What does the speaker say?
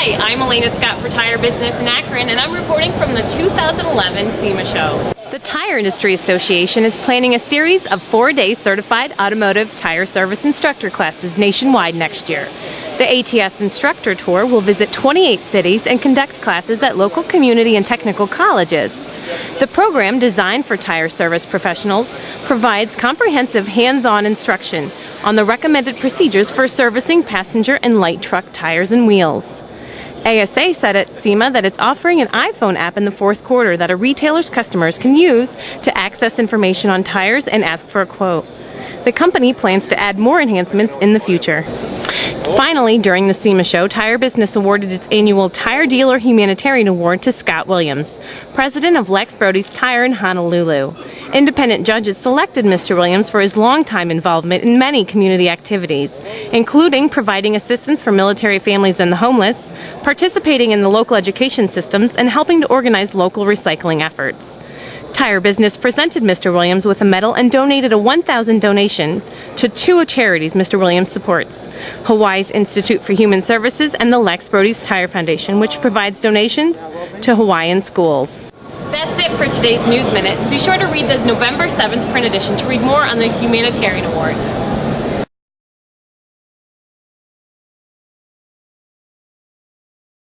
Hi, I'm Elena Scott for Tire Business in Akron, and I'm reporting from the 2011 SEMA Show. The Tire Industry Association is planning a series of 4-day certified automotive tire service instructor classes nationwide next year. The ATS Instructor Tour will visit 28 cities and conduct classes at local community and technical colleges. The program, designed for tire service professionals, provides comprehensive hands-on instruction on the recommended procedures for servicing passenger and light truck tires and wheels. ASA said at SEMA that it's offering an iPhone app in the fourth quarter that a retailer's customers can use to access information on tires and ask for a quote. The company plans to add more enhancements in the future. Finally, during the SEMA show, Tire Business awarded its annual Tire Dealer Humanitarian Award to Scott Williams, president of Lex Brody's Tire in Honolulu. Independent judges selected Mr. Williams for his longtime involvement in many community activities, including providing assistance for military families and the homeless, participating in the local education systems, and helping to organize local recycling efforts. Tire Business presented Mr. Williams with a medal and donated a $1,000 donation to two charities Mr. Williams supports: Hawaii's Institute for Human Services and the Lex Brody's Tire Foundation, which provides donations to Hawaiian schools. That's it for today's News Minute. Be sure to read the November 7th print edition to read more on the Humanitarian Award.